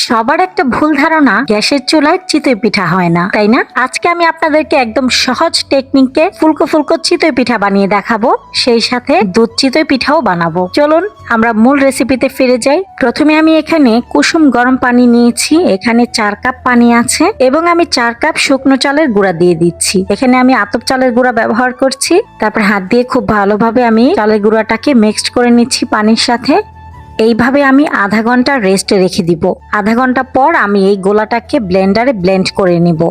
সবার একটা ভুল ধারণা গ্যাসের চুলায় চিতই পিঠা হয় না, তাই না? আজকে আমি আপনাদেরকে একদম সহজ টেকনিকে ফুলকো ফুলকো চিতই পিঠা বানিয়ে দেখাবো, সেই সাথে দুধ চিতই পিঠাও বানাবো। চলুন আমরা মূল রেসিপিতে ফিরে যাই। প্রথমে আমি এখানে কুসুম গরম পানি নিয়েছি, এখানে 4 কাপ পানি আছে এবং আমি 4 কাপ শুকনো চালের গুঁড়া দিয়ে দিচ্ছি। এখানে আমি আতপ চালের গুঁড়া ব্যবহার করছি। তারপর হাত দিয়ে খুব ভালোভাবে আমি চালের গুঁড়াটাকে মিক্সড করে নিচ্ছি পানির সাথে। এইভাবে আমি আধা ঘন্টা রেস্টে রেখে দিব। আধা ঘন্টা পর আমি এই গোলাটাকে ব্লেন্ডারে ব্লেন্ড করে নিব।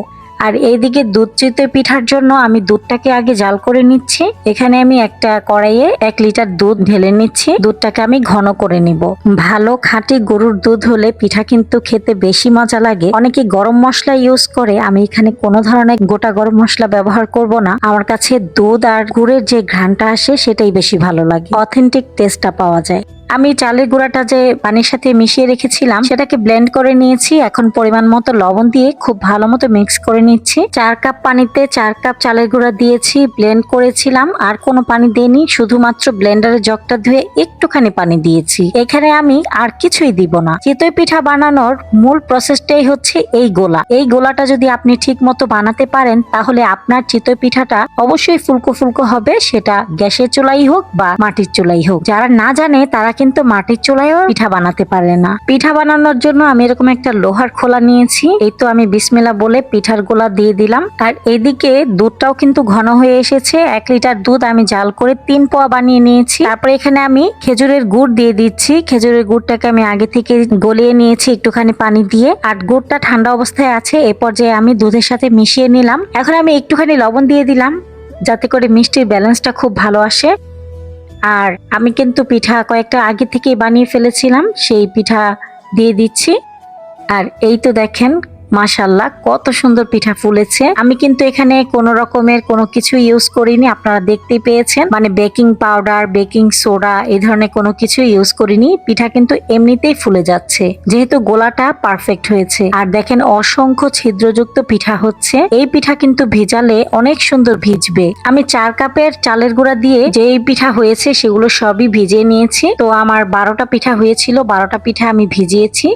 আর এইদিকে দুধ চিতই পিঠার জন্য আমি দুধটাকে আগে জাল করে নিচ্ছি। এখানে আমি একটা কড়াইয়ে 1 লিটার দুধ ঢেলে নিচ্ছি। দুধটাকে আমি ঘন করে নিব। ভালো খাঁটি গরুর দুধ হলে পিঠা কিন্তু খেতে বেশি মজা লাগে। অনেকে গরম মশলা ইউজ করে, আমি এখানে কোনো ধরনের গোটা গরম মশলা ব্যবহার করব না। আমার কাছে দুধ আর গুড়ের যে ঘ্রাণটা আসে সেটাই বেশি ভালো লাগে, অথেন্টিক টেস্টটা পাওয়া যায়। আমি চালের গুঁড়াটা যে পানির সাথে মিশিয়ে রেখেছিলাম সেটাকে ব্লেন্ড করে নিয়েছি। এখন পরিমাণ মতো লবণ দিয়ে খুব ভালো মতো মিক্স করে নিচ্ছি। 4 কাপ পানিতে 4 কাপ চালের গুঁড়া দিয়েছি, ব্লেন্ড করেছিলাম, আর কোনো পানি দেইনি, শুধুমাত্র ব্লেন্ডারের জগটা ধুয়ে একটুখানি পানি দিয়েছি। এখানে আমি আর কিছুই দিব না। চিতই পিঠা বানানোর মূল প্রসেসটাই হচ্ছে এই গোলা। এই গোলাটা যদি আপনি ঠিক মতো বানাতে পারেন তাহলে আপনার চিতই পিঠাটা অবশ্যই ফুলকো ফুলকো হবে, সেটা গ্যাসের চুলাই হোক বা মাটির চুলাই হোক। যারা না জানে তারা কিন্তু মাটির চুলায়ও পিঠা বানাতে পারে না। পিঠা বানানোর জন্য আমি এরকম একটা লোহার খোলা নিয়েছি। এই তো আমি বিসমিল্লাহ বলে পিঠার গোলা দিয়ে দিলাম। আর এদিকে দুধটাও কিন্তু ঘন হয়ে এসেছে। 1 লিটার দুধ আমি জাল করে 3 পোয়া বানিয়ে নিয়েছি। তারপরে এখানে আমি খেজুরের গুড় দিয়ে দিচ্ছি। খেজুরের গুড়টাকে আমি আগে থেকে গলিয়ে নিয়েছি একটুখানি পানি দিয়ে। আর গুড়টা ঠান্ডা অবস্থায় আছে, এ পর্যায়ে আমি দুধের সাথে মিশিয়ে নিলাম। এখন আমি একটুখানি লবণ দিয়ে দিলাম যাতে করে মিষ্টির ব্যালেন্সটা খুব ভালো আসে। আর আমি কিন্তু পিঠা কয়েকটা আগে থেকেই বানিয়ে ফেলেছিলাম, সেই পিঠা দিয়ে দিচ্ছি। আর এই তো দেখেন মাশাআল্লাহ কত সুন্দর পিঠা ফুলেছে। আমি কিন্তু এখানে কোনো রকমের কোনো কিছু ইউজ করিনি, আপনারা দেখতেই পেয়েছেন। মানে বেকিং পাউডার, বেকিং সোডা এই ধরনের কোনো কিছু ইউজ করিনি। পিঠা কিন্তু এমনিতেই ফুলে যাচ্ছে যেহেতু গোলাটা পারফেক্ট হয়েছে। আর দেখেন অসংখ্য ছিদ্রযুক্ত পিঠা হচ্ছে। এই পিঠা কিন্তু ভিজালে অনেক সুন্দর ভিজবে। আমি 4 কাপের চালের গুঁড়া দিয়ে যে পিঠা হয়েছে সেগুলো সবই ভিজিয়ে নিয়েছি। তো আমার 12টা পিঠা হয়েছিল, 12টা পিঠা আমি ভিজিয়েছি।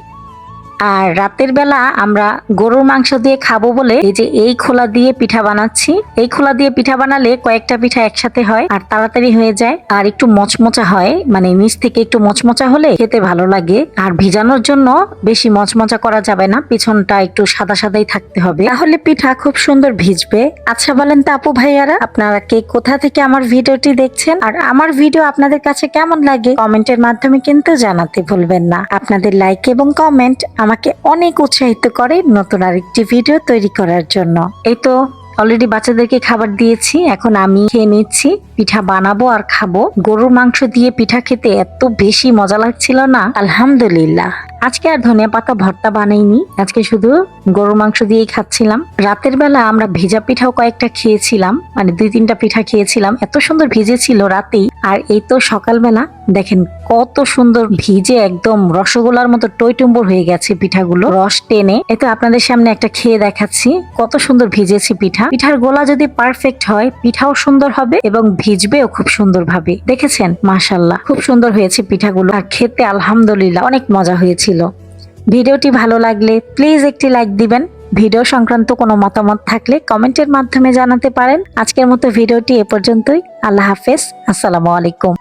আর রাতের বেলা আমরা গরুর মাংস দিয়ে খাবো বলে এই যে এই খোলা দিয়ে পিঠা বানাচ্ছি। এই খোলা দিয়ে পিঠা বানালে কয়েকটা পিঠা একসাথে হয় আর তাড়াতাড়ি হয়ে যায়, আর একটু মচমচা হয়। মানে নিচ থেকে একটু মচমচা হলে খেতে ভালো লাগে। আর ভিজানোর জন্য বেশি মচমচা করা যাবে না, পিছনটা একটু সাদা সাদাই থাকতে হবে, তাহলে পিঠা খুব সুন্দর ভিজবে। আচ্ছা বলেন তো আপু ভাইয়ারা, আপনারা কে কোথা থেকে আমার ভিডিওটি দেখছেন আর আমার ভিডিও আপনাদের কাছে কেমন লাগে কমেন্টের মাধ্যমে কিন্তু জানাতে ভুলবেন না। আপনাদের লাইক এবং কমেন্ট আমাকে অনেক উৎসাহিত করে নতুন আরেকটি ভিডিও তৈরি করার জন্য। এই তো অলরেডি বাচ্চাদেরকে খাবার দিয়েছি, এখন আমি খেয়ে নিচ্ছি। পিঠা বানাবো আর খাবো। গরুর মাংস দিয়ে পিঠা খেতে এত বেশি মজা লাগছিল না, আলহামদুলিল্লাহ। আজকে আর ধনিয়া পাতা ভর্তা বানাইনি, আজকে শুধু গরুর মাংস দিয়েই খাচ্ছিলাম। রাতের বেলা আমরা ভেজা পিঠাও কয়েকটা খেয়েছিলাম, মানে 2-3টা পিঠা খেয়েছিলাম, এত সুন্দর ভিজেছিল রাতেই। আর এই তো সকালবেলা দেখেন কত সুন্দর ভিজে একদম রসগোল্লার মতো টইটুম্বর হয়ে গেছে পিঠাগুলো রস টেনে। এই তো আপনাদের সামনে একটা খেয়ে দেখাচ্ছি কত সুন্দর ভিজেছে পিঠা। পিঠার গোলা যদি পারফেক্ট হয় পিঠাও সুন্দর হবে এবং ভিজবেও খুব সুন্দর ভাবে। দেখেছেন মাশাআল্লাহ খুব সুন্দর হয়েছে পিঠাগুলো, আর খেতে আলহামদুলিল্লাহ অনেক মজা হয়েছিল। ভিডিওটি ভালো লাগলে প্লিজ একটি লাইক দিবেন। ভিডিও সংক্রান্ত কোনো মতামত থাকলে কমেন্টের মাধ্যমে জানাতে পারেন। আজকের মতো ভিডিওটি এ পর্যন্তই। আল্লাহ হাফেজ, আসসালামু আলাইকুম।